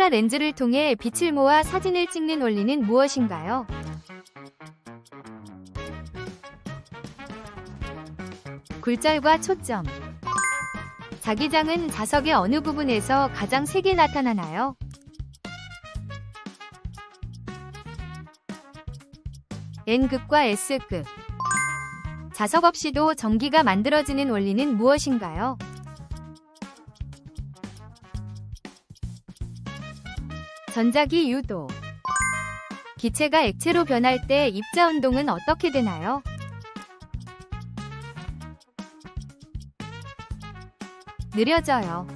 카메라 렌즈를 통해 빛을 모아 사진을 찍는 원리는 무엇인가요? 굴절과 초점. 자기장은 자석의 어느 부분에서 가장 세게 나타나나요? N극과 S극. 자석 없이도 전기가 만들어지는 원리는 무엇인가요? 전자기 유도. 기체가 액체로 변할 때 입자 운동은 어떻게 되나요? 느려져요.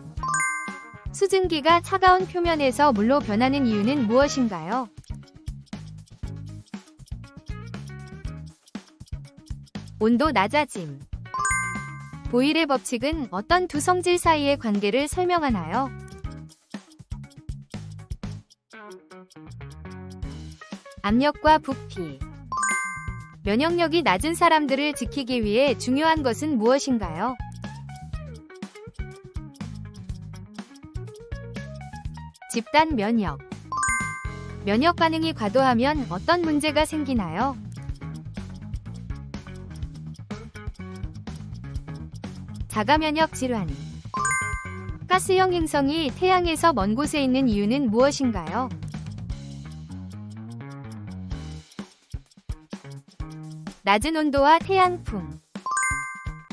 수증기가 차가운 표면에서 물로 변하는 이유는 무엇인가요? 온도 낮아짐. 보일의 법칙은 어떤 두 성질 사이의 관계를 설명하나요? 압력과 부피. 면역력이 낮은 사람들을 지키기 위해 중요한 것은 무엇인가요? 집단 면역. 면역 반응이 과도하면 어떤 문제가 생기나요? 자가 면역 질환. 가스형 행성이 태양에서 먼 곳에 있는 이유는 무엇인가요? 낮은 온도와 태양풍.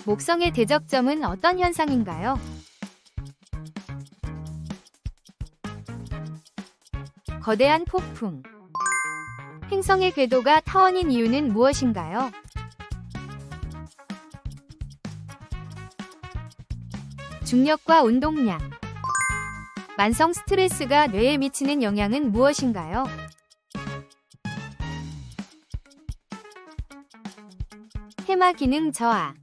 목성의 대적점은 어떤 현상인가요? 거대한 폭풍. 행성의 궤도가 타원인 이유는 무엇인가요? 중력과 운동량. 만성 스트레스가 뇌에 미치는 영향은 무엇인가요? 해마 기능 저하.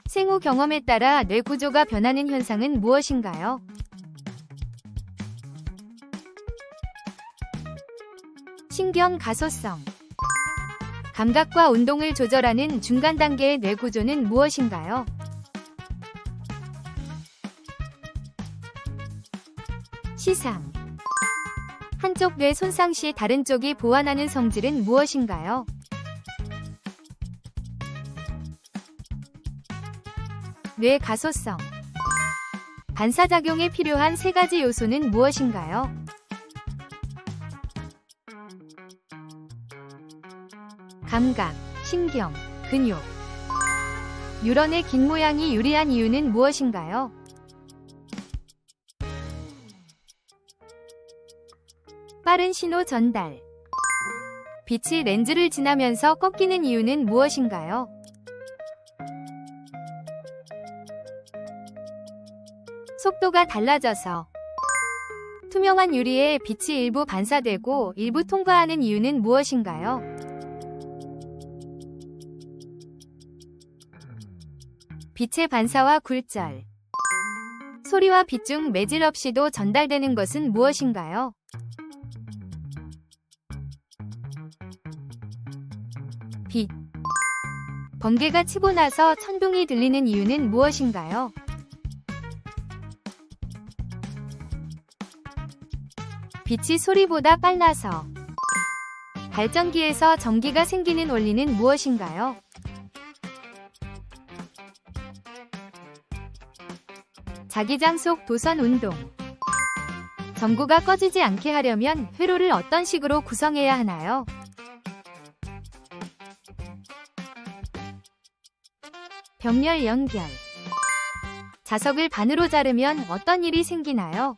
생후 경험에 따라 뇌 구조가 변하는 현상은 무엇인가요? 신경 가소성. 감각과 운동을 조절하는 중간 단계의 뇌 구조는 무엇인가요? 시상. 한쪽 뇌 손상 시 다른 쪽이 보완하는 성질은 무엇인가요? 뇌 가소성. 반사작용에 필요한 세 가지 요소는 무엇인가요? 감각, 신경, 근육. 뉴런의 긴 모양이 유리한 이유는 무엇인가요? 빠른 신호 전달. 빛이 렌즈를 지나면서 꺾이는 이유는 무엇인가요? 속도가 달라져서. 투명한 유리에 빛이 일부 반사되고 일부 통과하는 이유는 무엇인가요? 빛의 반사와 굴절. 소리와 빛 중 매질 없이도 전달되는 것은 무엇인가요? 빛. 번개가 치고 나서 천둥이 들리는 이유는 무엇인가요? 빛이 소리보다 빨라서. 발전기에서 전기가 생기는 원리는 무엇인가요? 자기장 속 도선 운동. 전구가 꺼지지 않게 하려면 회로를 어떤 식으로 구성해야 하나요? 병렬 연결. 자석을 반으로 자르면 어떤 일이 생기나요?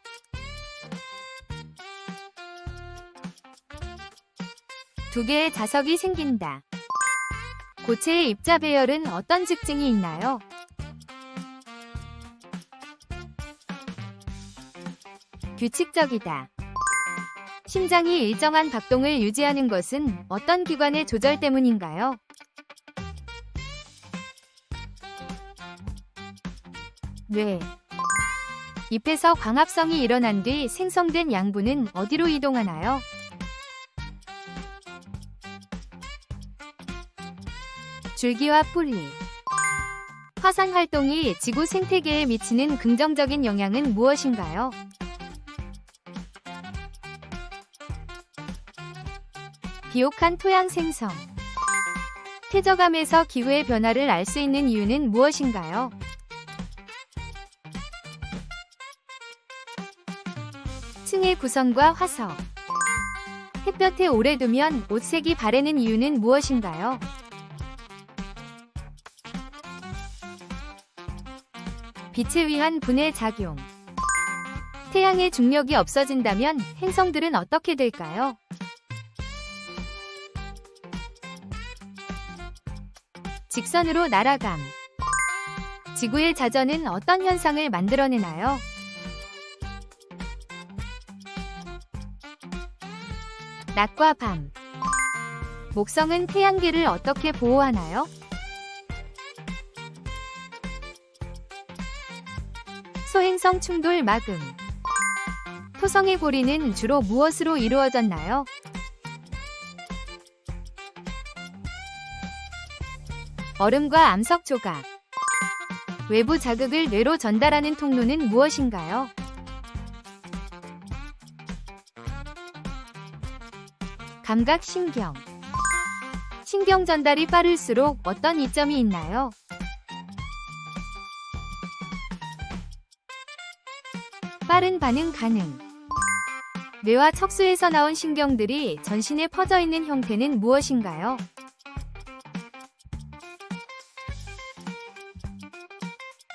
두 개의 자석이 생긴다. 고체의 입자 배열은 어떤 특징이 있나요? 규칙적이다. 심장이 일정한 박동을 유지하는 것은 어떤 기관의 조절 때문인가요? 뇌. 잎에서 광합성이 일어난 뒤 생성된 양분은 어디로 이동하나요? 줄기와 뿌리. 화산 활동이 지구 생태계에 미치는 긍정적인 영향은 무엇인가요? 비옥한 토양 생성. 퇴적함에서 기후의 변화를 알 수 있는 이유는 무엇인가요? 층의 구성과 화석. 햇볕에 오래 두면 옷색이 바래는 이유는 무엇인가요? 빛에 의한 분해 작용. 태양의 중력이 없어진다면 행성들은 어떻게 될까요? 직선으로 날아감. 지구의 자전은 어떤 현상을 만들어내나요? 낮과 밤. 목성은 태양계를 어떻게 보호하나요? 소행성 충돌 마금. 토성의 고리는 주로 무엇으로 이루어졌나요? 얼음과 암석 조각. 외부 자극을 뇌로 전달하는 통로는 무엇인가요? 감각신경. 신경 전달이 빠를수록 어떤 이점이 있나요? 빠른 반응 가능. 뇌와 척수에서 나온 신경들이 전신에 퍼져 있는 형태는 무엇인가요?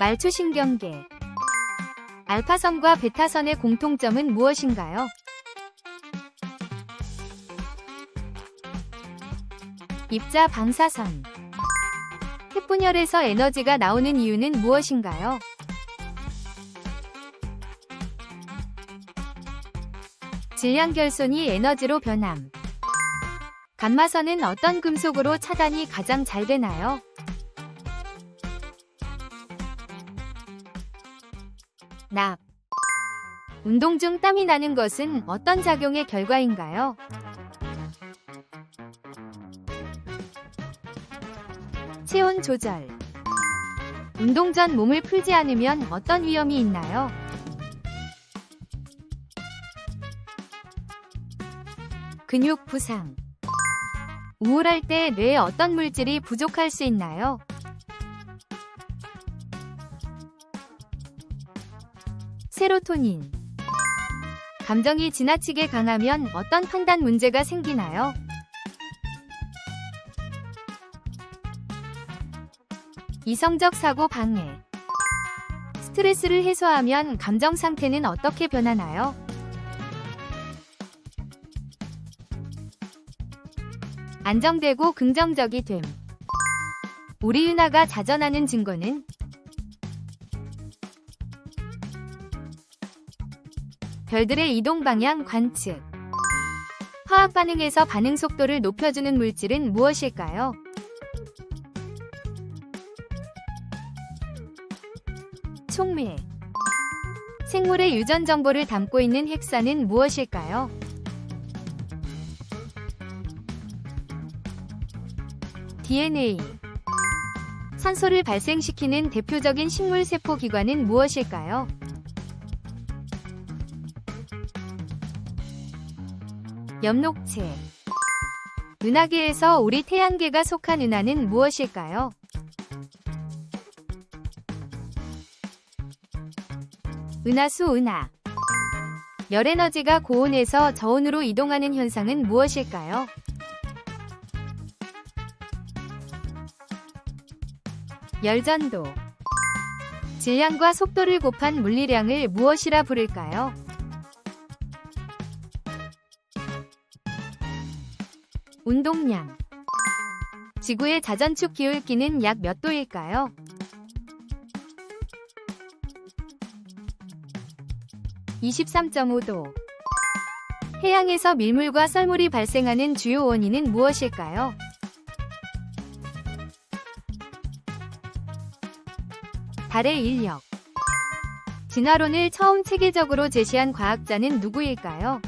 말초신경계. 알파선과 베타선의 공통점은 무엇인가요? 입자 방사선. 햇분열에서 에너지가 나오는 이유는 무엇인가요? 질량 결손이 에너지로 변함. 감마선은 어떤 금속으로 차단이 가장 잘 되나요? 납. 운동 중 땀이 나는 것은 어떤 작용의 결과인가요? 체온 조절. 운동 전 몸을 풀지 않으면 어떤 위험이 있나요? 근육 부상. 우울할 때 뇌에 어떤 물질이 부족할 수 있나요? 세로토닌. 감정이 지나치게 강하면 어떤 판단 문제가 생기나요? 이성적 사고 방해. 스트레스를 해소하면 감정 상태는 어떻게 변하나요? 안정되고 긍정적이 됨. 우리 은하가 자전하는 증거는? 별들의 이동 방향 관측. 화학 반응에서 반응 속도를 높여주는 물질은 무엇일까요? 촉매. 생물의 유전 정보를 담고 있는 핵산은 무엇일까요? DNA. 산소를 발생시키는 대표적인 식물 세포 기관은 무엇일까요? 엽록체. 은하계에서 우리 태양계가 속한 은하는 무엇일까요? 은하수 은하. 열에너지가 고온에서 저온으로 이동하는 현상은 무엇일까요? 열전도. 질량과 속도를 곱한 물리량을 무엇이라 부를까요? 운동량. 지구의 자전축 기울기는 약 몇 도일까요? (23.5도) 해양에서 밀물과 썰물이 발생하는 주요 원인은 무엇일까요? 달의 인력. 진화론을 처음 체계적으로 제시한 과학자는 누구일까요?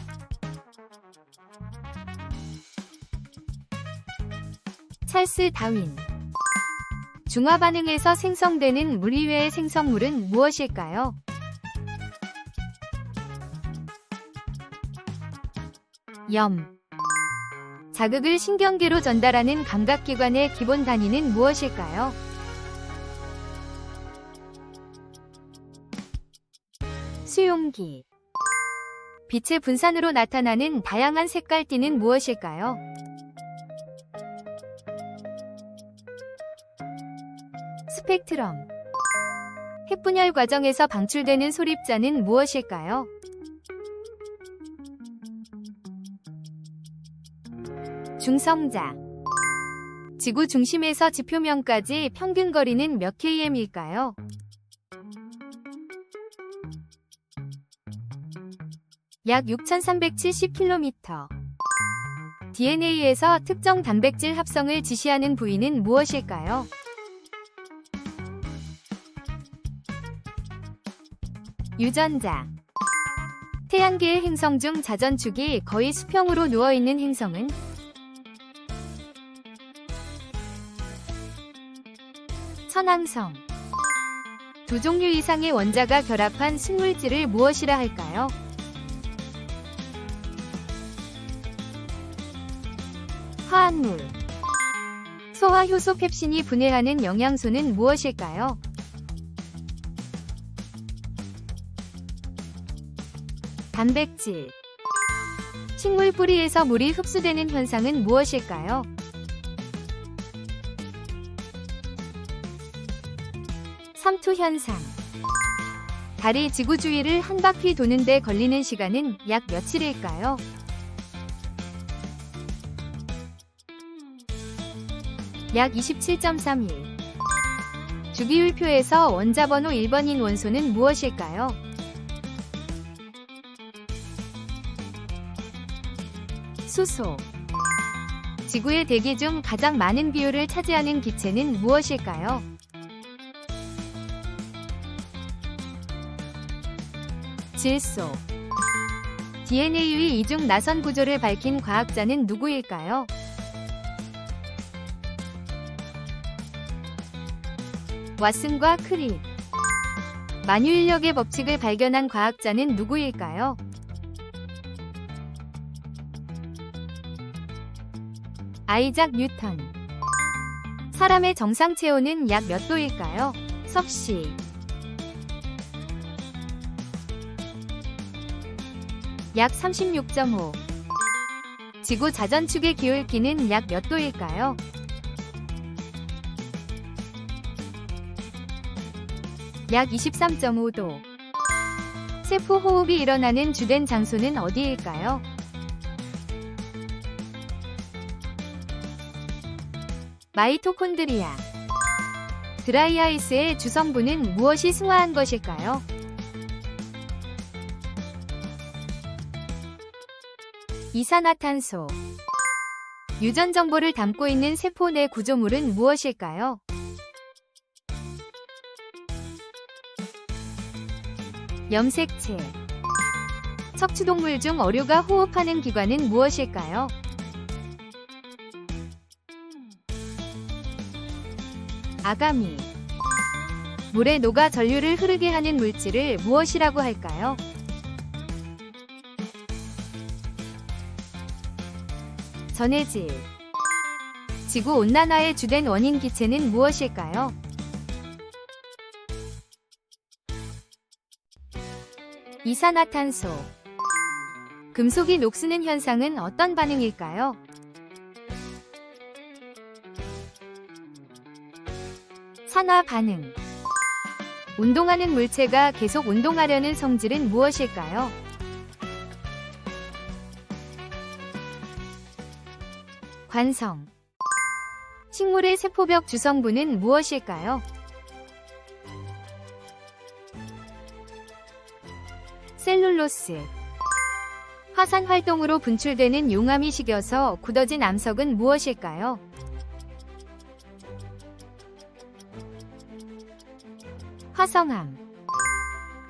찰스 다윈. 중화 반응에서 생성되는 물 이외의 생성물은 무엇일까요? 염. 자극을 신경계로 전달하는 감각기관의 기본 단위는 무엇일까요? 수용기. 빛의 분산으로 나타나는 다양한 색깔띠는 무엇일까요? 스펙트럼. 핵분열 과정에서 방출되는 소립자는 무엇일까요? 중성자. 지구 중심에서 지표면까지 평균 거리는 몇 km일까요? 약 6,370km. DNA에서 특정 단백질 합성을 지시하는 부위는 무엇일까요? 유전자. 태양계의 행성 중 자전축이 거의 수평으로 누워있는 행성은? 천왕성. 두 종류 이상의 원자가 결합한 순물질을 무엇이라 할까요? 화합물. 소화 효소 펩신이 분해하는 영양소는 무엇일까요? 단백질. 식물 뿌리에서 물이 흡수되는 현상은 무엇일까요? 삼투 현상. 달이 지구 주위를 한 바퀴 도는데 걸리는 시간은 약 며칠일까요? 약 27.3일. 주기율표에서 원자번호 1번인 원소는 무엇일까요? 수소. 지구의 대기 중 가장 많은 비율을 차지하는 기체는 무엇일까요? 질소. DNA의 이중 나선 구조를 밝힌 과학자는 누구일까요? 왓슨과 크릭. 만유인력의 법칙을 발견한 과학자는 누구일까요? 아이작 뉴턴. 사람의 정상 체온은 약 몇 도일까요? 섭씨. 약 36.5. 지구 자전축의 기울기는 약 몇 도일까요? 약 23.5도. 세포 호흡이 일어나는 주된 장소는 어디일까요? 마이토콘드리아. 드라이아이스의 주성분은 무엇이 승화한 것일까요? 이산화탄소. 유전 정보를 담고 있는 세포 내 구조물은 무엇일까요? 염색체. 척추동물 중 어류가 호흡하는 기관은 무엇일까요? 아가미. 물에 녹아 전류를 흐르게 하는 물질을 무엇이라고 할까요? 전해질. 지구온난화의 주된 원인 기체는 무엇일까요? 이산화탄소. 금속이 녹쓰는 현상은 어떤 반응일까요? 산화 반응. 운동하는 물체가 계속 운동하려는 성질은 무엇일까요? 관성. 식물의 세포벽 주성분은 무엇일까요? 셀룰로스. 화산 활동으로 분출되는 용암이 식여서 굳어진 암석은 무엇일까요? 화성암.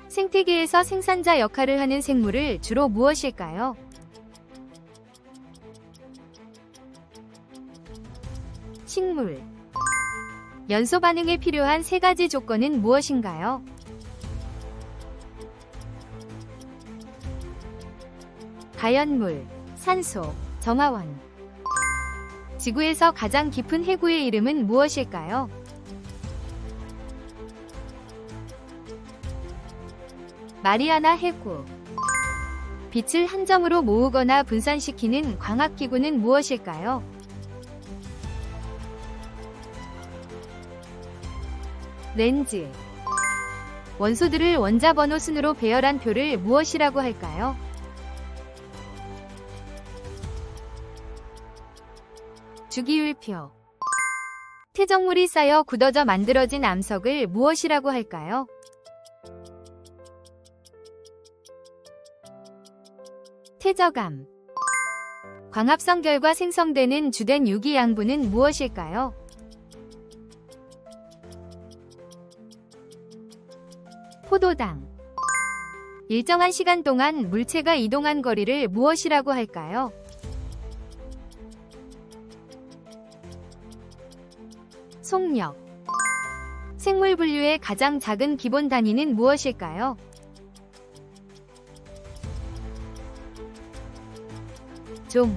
생태계에서 생산자 역할을 하는 생물을 주로 무엇일까요? 식물. 연소 반응에 필요한 세 가지 조건은 무엇인가요? 가연물, 산소, 정화원. 지구에서 가장 깊은 해구의 이름은 무엇일까요? 마리아나 해구. 빛을 한 점으로 모으거나 분산시키는 광학기구는 무엇일까요? 렌즈. 원소들을 원자번호 순으로 배열한 표를 무엇이라고 할까요? 주기율표. 퇴적물이 쌓여 굳어져 만들어진 암석을 무엇이라고 할까요? 퇴적암. 광합성 결과 생성되는 주된 유기양분은 무엇일까요? 포도당. 일정한 시간 동안 물체가 이동한 거리를 무엇이라고 할까요? 속력. 생물 분류의 가장 작은 기본 단위는 무엇일까요? 종.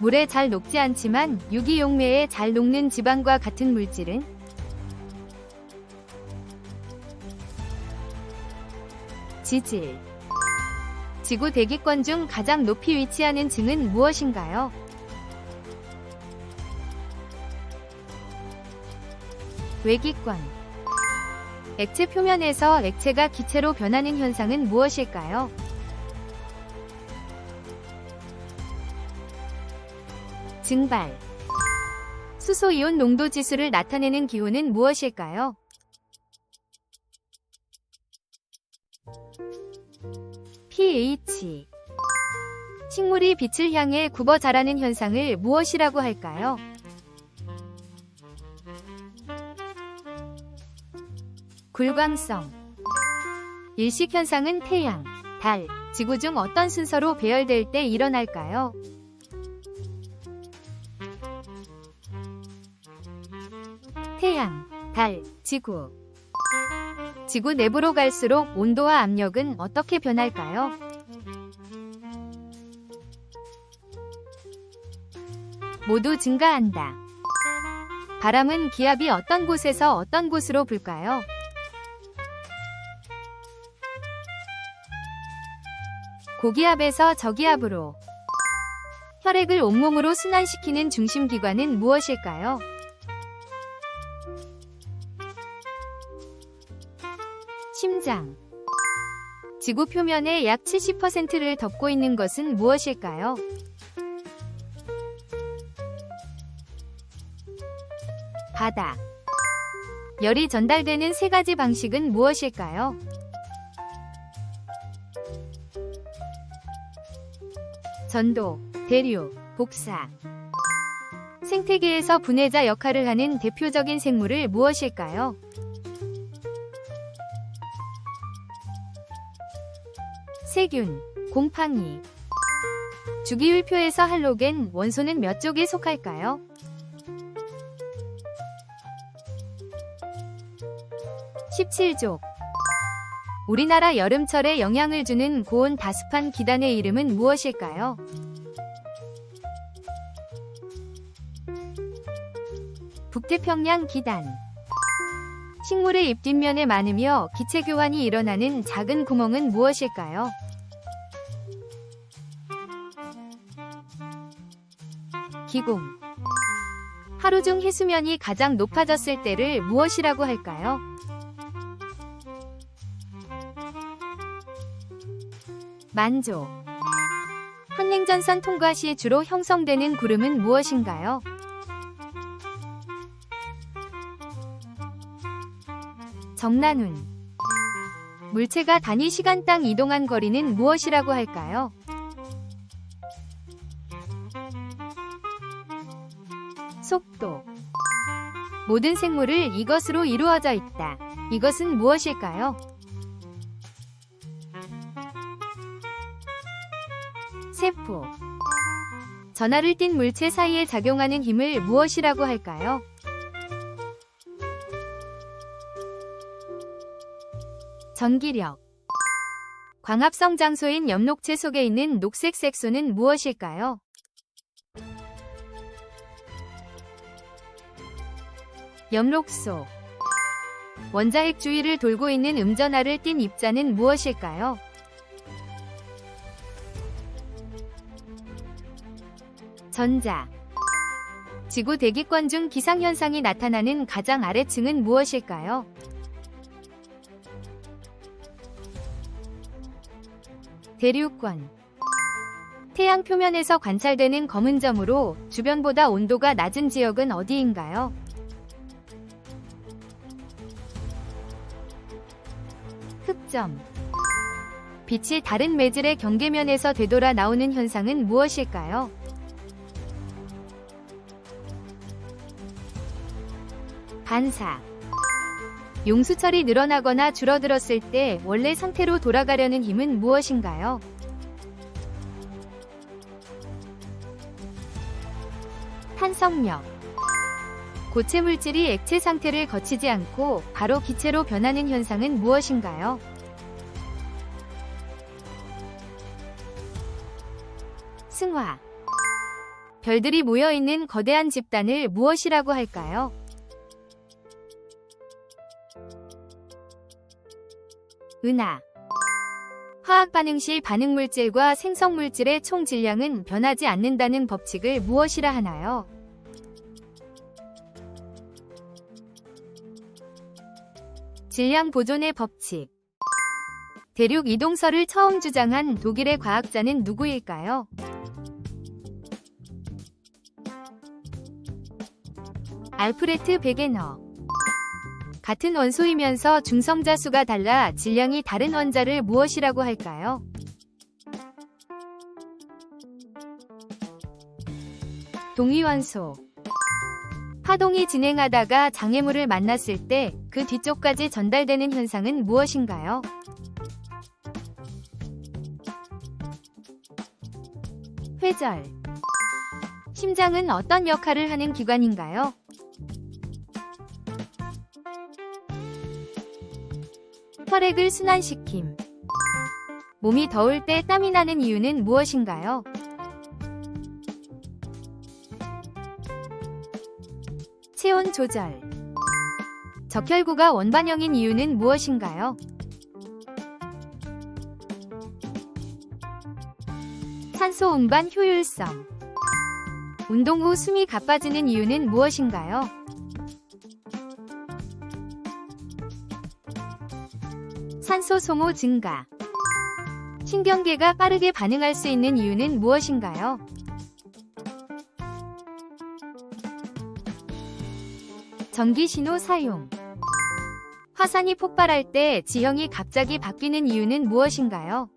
물에 잘 녹지 않지만 유기용매에 잘 녹는 지방과 같은 물질은? 지질. 지구 대기권 중 가장 높이 위치하는 층은 무엇인가요? 외기권. 액체 표면에서 액체가 기체로 변하는 현상은 무엇일까요? 증발. 수소이온 농도 지수를 나타내는 기호는 무엇일까요? pH. 식물이 빛을 향해 굽어 자라는 현상을 무엇이라고 할까요? 굴광성. 일식현상은 태양, 달, 지구 중 어떤 순서로 배열될 때 일어날까요? 태양, 달, 지구. 지구 내부로 갈수록 온도와 압력은 어떻게 변할까요? 모두 증가한다. 바람은 기압이 어떤 곳에서 어떤 곳으로 불까요? 고기압에서 저기압으로. 혈액을 온몸으로 순환시키는 중심기관은 무엇일까요? 심장. 지구 표면의 약 70%를 덮고 있는 것은 무엇일까요? 바다. 열이 전달되는 세 가지 방식은 무엇일까요? 전도, 대류, 복사. 생태계에서 분해자 역할을 하는 대표적인 생물을 무엇일까요? 세균, 곰팡이. 주기율표에서 할로겐 원소는 몇 쪽에 속할까요? (17족). 우리나라 여름철에 영향을 주는 고온 다습한 기단의 이름은 무엇일까요? 북태평양 기단. 식물의 잎 뒷면에 많으며 기체 교환이 일어나는 작은 구멍은 무엇일까요? 기공. 하루 중 해수면이 가장 높아졌을 때를 무엇이라고 할까요? 만조. 항행전선 통과 시 주로 형성되는 구름은 무엇인가요? 정난운. 물체가 단위 시간당 이동한 거리는 무엇이라고 할까요? 속도. 모든 생물을 이것으로 이루어져 있다. 이것은 무엇일까요? 세포. 전하를 띤 물체 사이에 작용하는 힘을 무엇이라고 할까요? 전기력. 광합성 장소인 엽록체 속에 있는 녹색 색소는 무엇일까요? 염록소. 원자핵 주위를 돌고 있는 음전하를 띤 입자는 무엇일까요? 전자. 지구 대기권 중 기상현상이 나타나는 가장 아래층은 무엇일까요? 대류권. 태양 표면에서 관찰되는 검은 점으로 주변보다 온도가 낮은 지역은 어디인가요? 흑점. 빛이 다른 매질의 경계면에서 되돌아 나오는 현상은 무엇일까요? 반사. 용수철이 늘어나거나 줄어들었을 때 원래 상태로 돌아가려는 힘은 무엇인가요? 탄성력. 고체 물질이 액체 상태를 거치지 않고 바로 기체로 변하는 현상은 무엇인가요? 승화. 별들이 모여있는 거대한 집단을 무엇이라고 할까요? 은하. 화학 반응 시 반응 물질과 생성 물질의 총 질량은 변하지 않는다는 법칙을 무엇이라 하나요? 질량 보존의 법칙. 대륙 이동설을 처음 주장한 독일의 과학자는 누구일까요? 알프레트 베게너. 같은 원소이면서 중성자 수가 달라 질량이 다른 원자를 무엇이라고 할까요? 동위원소. 파동이 진행하다가 장애물을 만났을 때 그 뒤쪽까지 전달되는 현상은 무엇인가요? 회절. 심장은 어떤 역할을 하는 기관인가요? 혈액을 순환시킴. 몸이 더울 때 땀이 나는 이유는 무엇인가요? 체온 조절. 적혈구가 원반형인 이유는 무엇인가요? 산소 운반 효율성. 운동 후 숨이 가빠지는 이유는 무엇인가요? 산소 소모 증가. 신경계가 빠르게 반응할 수 있는 이유는 무엇인가요? 전기 신호 사용. 화산이 폭발할 때 지형이 갑자기 바뀌는 이유는 무엇인가요?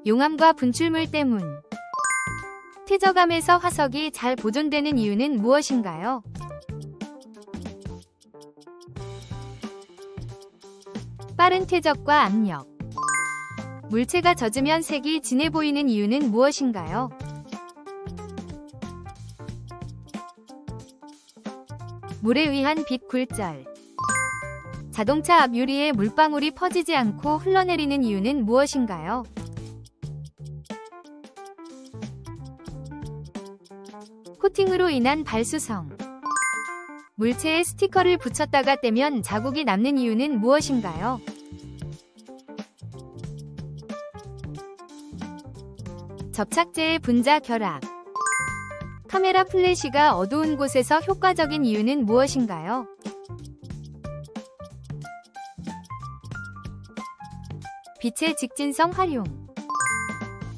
용암과 분출물 때문. 퇴적암에서 화석이 잘 보존되는 이유는 무엇인가요? 빠른 퇴적과 압력. 물체가 젖으면 색이 진해 보이는 이유는 무엇인가요? 물에 의한 빛 굴절. 자동차 앞 유리에 물방울이 퍼지지 않고 흘러내리는 이유는 무엇인가요? 코팅으로 인한 발수성. 물체에 스티커를 붙였다가 떼면 자국이 남는 이유는 무엇인가요? 접착제의 분자 결합. 카메라 플래시가 어두운 곳에서 효과적인 이유는 무엇인가요? 빛의 직진성 활용.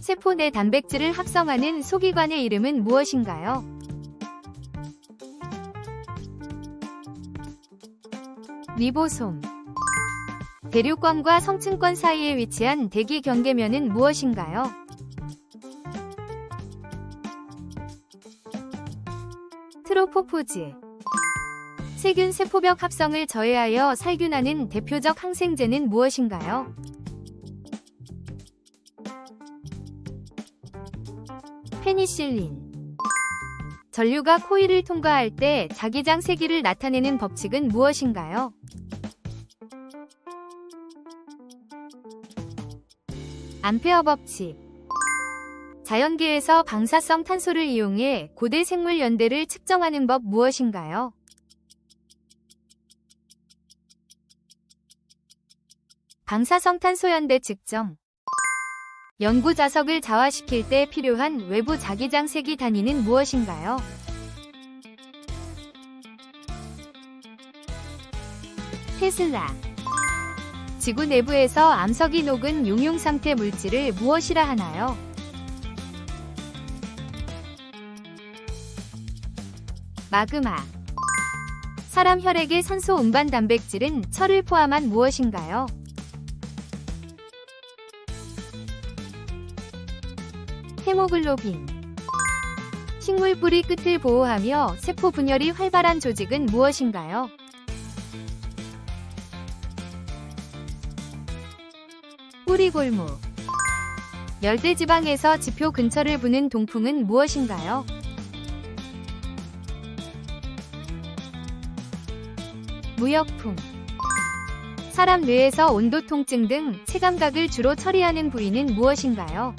세포 내 단백질을 합성하는 소기관의 이름은 무엇인가요? 리보솜. 대류권과 성층권 사이에 위치한 대기 경계면은 무엇인가요? 트로포포즈. 세균 세포벽 합성을 저해하여 살균하는 대표적 항생제는 무엇인가요? 페니실린. 전류가 코일을 통과할 때 자기장 세기를 나타내는 법칙은 무엇인가요? 암페어 법칙. 자연계에서 방사성 탄소를 이용해 고대 생물 연대를 측정하는 법 무엇인가요? 방사성 탄소 연대 측정. 연구 자석을 자화시킬 때 필요한 외부 자기장 세기 단위는 무엇인가요? 테슬라. 지구 내부에서 암석이 녹은 용융 상태 물질을 무엇이라 하나요? 마그마. 사람 혈액의 산소 운반 단백질은 철을 포함한 무엇인가요? 헤모글로빈. 식물 뿌리 끝을 보호하며 세포 분열이 활발한 조직은 무엇인가요? 뿌리골무. 열대지방에서 지표 근처를 부는 동풍은 무엇인가요? 무역풍. 사람 뇌에서 온도 통증 등 체감각을 주로 처리하는 부위는 무엇인가요?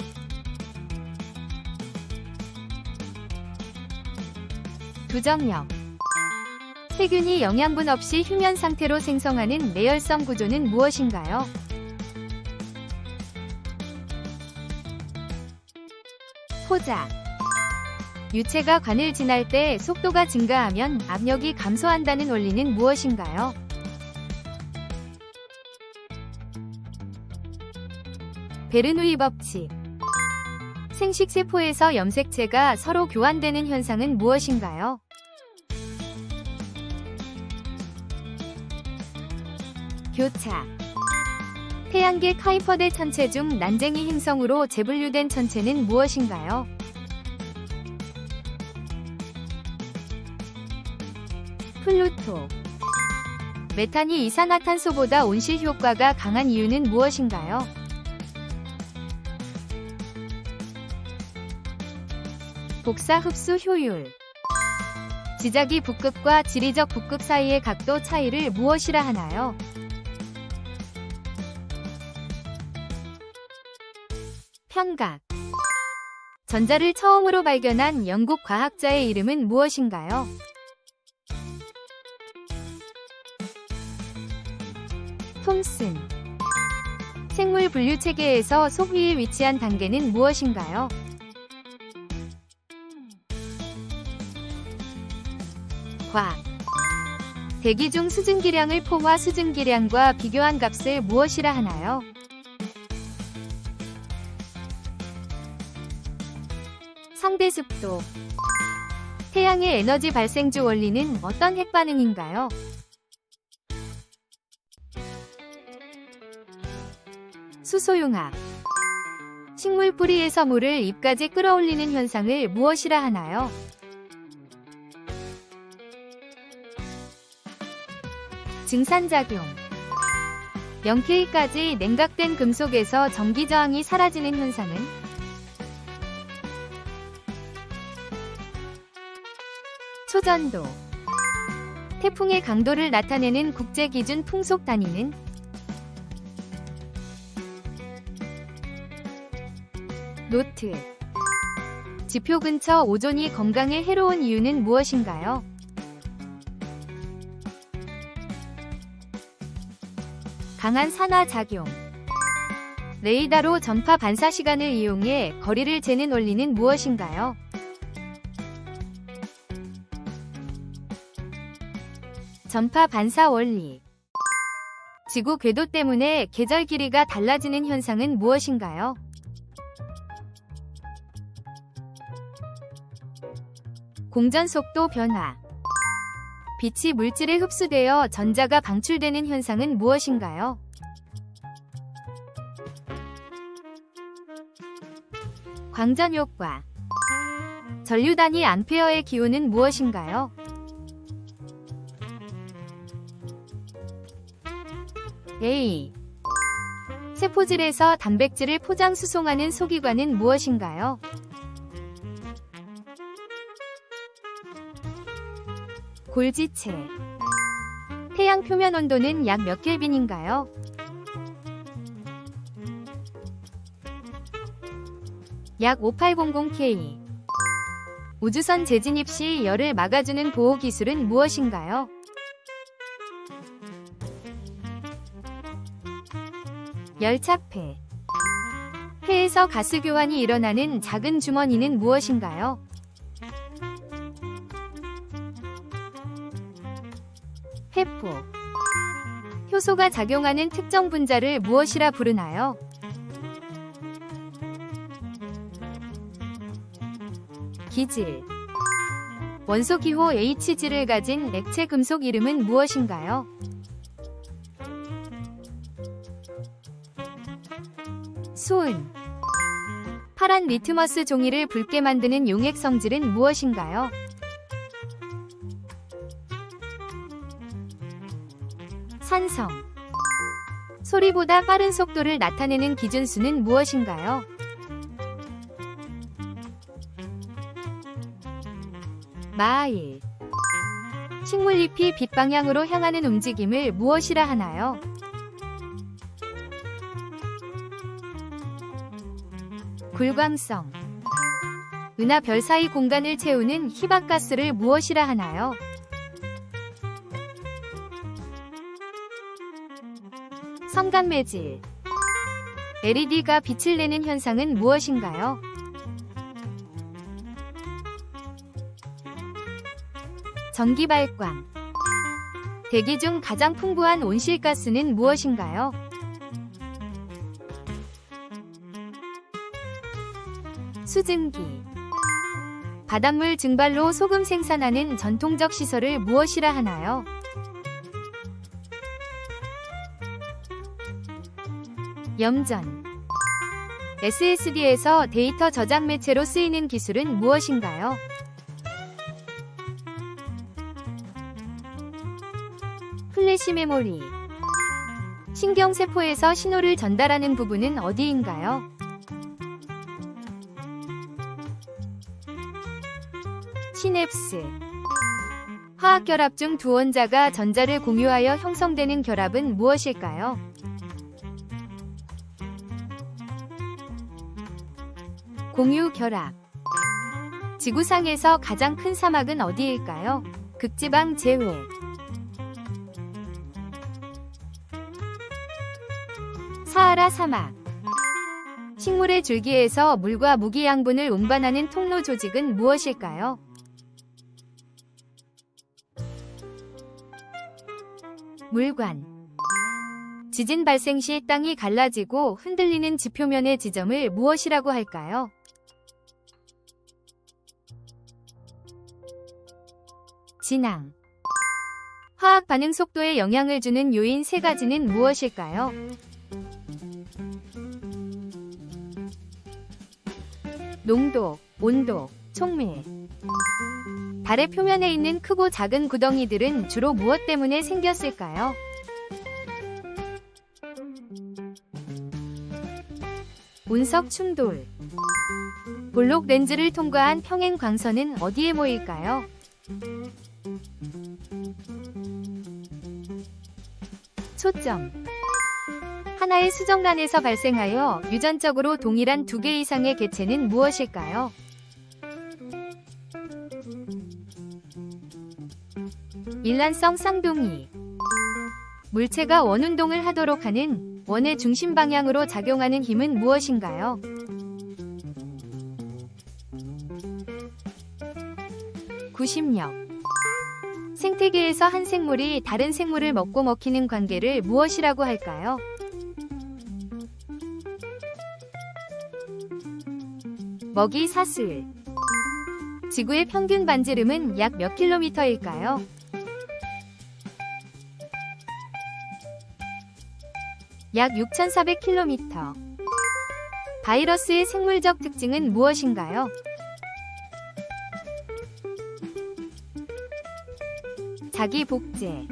두정역. 세균이 영양분 없이 휴면 상태로 생성하는 내열성 구조는 무엇인가요? 포자. 유체가 관을 지날 때 속도가 증가하면 압력이 감소한다는 원리는 무엇인가요? 베르누이 법칙. 생식세포에서 염색체가 서로 교환되는 현상은 무엇인가요? 교차. 태양계 카이퍼대 천체 중 난쟁이 행성으로 재분류된 천체는 무엇인가요? 플루토. 메탄이 이산화탄소보다 온실 효과가 강한 이유는 무엇인가요? 복사 흡수 효율. 지작이 북극과 지리적 북극 사이의 각도 차이를 무엇이라 하나요? 편각. 전자를 처음으로 발견한 영국 과학자의 이름은 무엇인가요? 톰슨. 생물 분류 체계에서 소위에 위치한 단계는 무엇인가요? 과. 대기 중 수증기량을 포화 수증기량과 비교한 값을 무엇이라 하나요? 상대습도. 태양의 에너지 발생주 원리는 어떤 핵반응인가요? 수소융합. 식물 뿌리에서 물을 잎까지 끌어올리는 현상을 무엇이라 하나요? 증산작용. 0K까지 냉각된 금속에서 전기 저항이 사라지는 현상은? 초전도. 태풍의 강도를 나타내는 국제기준 풍속 단위는? 노트. 지표 근처 오존이 건강에 해로운 이유는 무엇인가요? 강한 산화작용. 레이더로 전파 반사 시간을 이용해 거리를 재는 원리는 무엇인가요? 전파 반사 원리. 지구 궤도 때문에 계절 길이가 달라지는 현상은 무엇인가요? 공전 속도 변화. 빛이 물질에 흡수되어 전자가 방출되는 현상은 무엇인가요? 광전 효과. 전류 단위 암페어의 기호는 무엇인가요? A. 세포질에서 단백질을 포장 수송하는 소기관은 무엇인가요? 골지체. 태양 표면 온도는 약 몇 켈빈인가요? 약 5800K. 우주선 재진입 시 열을 막아주는 보호 기술은 무엇인가요? 열차폐. 폐에서 가스 교환이 일어나는 작은 주머니는 무엇인가요? 회포. 효소가 작용하는 특정 분자를 무엇이라 부르나요? 기질. 원소 기호 Hg를 가진 액체 금속 이름은 무엇인가요? 수은. 파란 리트머스 종이를 붉게 만드는 용액 성질은 무엇인가요? 산성. 소리보다 빠른 속도를 나타내는 기준수는 무엇인가요? 마일. 식물잎이 빛 방향으로 향하는 움직임을 무엇이라 하나요? 굴광성. 은하 별 사이 공간을 채우는 희박가스를 무엇이라 하나요? 성간매질. LED가 빛을 내는 현상은 무엇인가요? 전기발광. 대기 중 가장 풍부한 온실가스는 무엇인가요? 수증기. 바닷물 증발로 소금 생산하는 전통적 시설을 무엇이라 하나요? 염전. SSD에서 데이터 저장 매체로 쓰이는 기술은 무엇인가요? 플래시 메모리. 신경세포에서 신호를 전달하는 부분은 어디인가요? 시냅스. 화학결합 중 두 원자가 전자를 공유하여 형성되는 결합은 무엇일까요? 공유결합. 지구상에서 가장 큰 사막은 어디일까요? 극지방 제외. 사하라 사막. 식물의 줄기에서 물과 무기 양분을 운반하는 통로 조직은 무엇일까요? 물관. 지진 발생 시 땅이 갈라지고 흔들리는 지표면의 지점을 무엇이라고 할까요? 진앙. 화학 반응 속도에 영향을 주는 요인 세 가지는 무엇일까요? 농도, 온도, 촉매. 달의 표면에 있는 크고 작은 구덩이들은 주로 무엇 때문에 생겼을까요? 운석 충돌. 볼록 렌즈를 통과한 평행 광선은 어디에 모일까요? 초점. 하나의 수정란에서 발생하여 유전적으로 동일한 두 개 이상의 개체는 무엇일까요? 일란성 쌍둥이. 물체가 원운동을 하도록 하는 원의 중심 방향으로 작용하는 힘은 무엇인가요? 구심력. 생태계에서 한 생물이 다른 생물을 먹고 먹히는 관계를 무엇이라고 할까요? 먹이 사슬. 지구의 평균 반지름은 약 몇 킬로미터일까요? 약 6,400km. 바이러스의 생물적 특징은 무엇인가요? 자기 복제.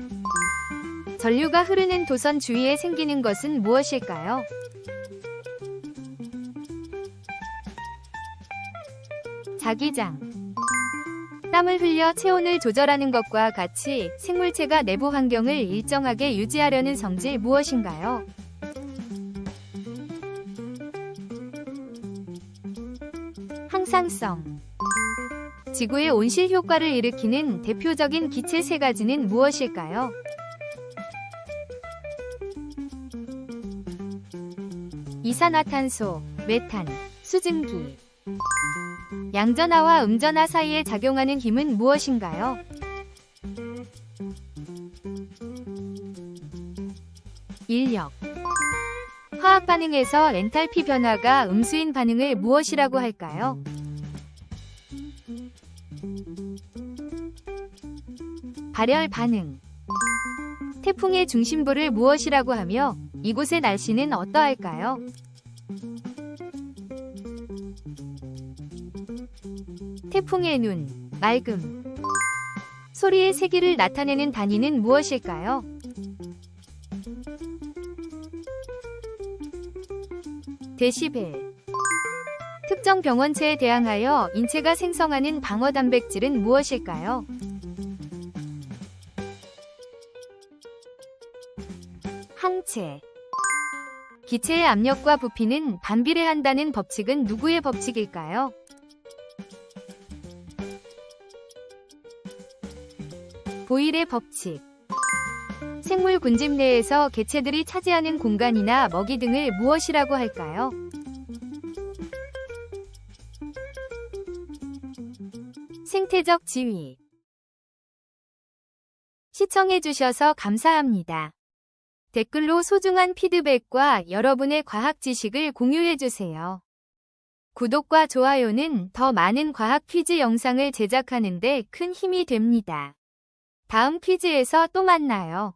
전류가 흐르는 도선 주위에 생기는 것은 무엇일까요? 자기장. 땀을 흘려 체온을 조절하는 것과 같이 생물체가 내부 환경을 일정하게 유지하려는 성질 무엇인가요? 해상성. 지구의 온실 효과를 일으키는 대표적인 기체 세 가지는 무엇일까요? 이산화탄소, 메탄, 수증기. 양전하와 음전하 사이에 작용하는 힘은 무엇인가요? 인력. 화학 반응에서 엔탈피 변화가 음수인 반응을 무엇이라고 할까요? 발열 반응. 태풍의 중심부를 무엇이라고 하며 이곳의 날씨는 어떠할까요? 태풍의 눈, 맑음. 소리의 세기를 나타내는 단위는 무엇일까요? 데시벨. 특정 병원체에 대항하여 인체가 생성하는 방어 단백질은 무엇일까요? 항체. 기체의 압력과 부피는 반비례한다는 법칙은 누구의 법칙일까요? 보일의 법칙. 생물 군집 내에서 개체들이 차지하는 공간이나 먹이 등을 무엇이라고 할까요? 생태적 지위. 시청해주셔서 감사합니다. 댓글로 소중한 피드백과 여러분의 과학 지식을 공유해주세요. 구독과 좋아요는 더 많은 과학 퀴즈 영상을 제작하는 데 큰 힘이 됩니다. 다음 퀴즈에서 또 만나요.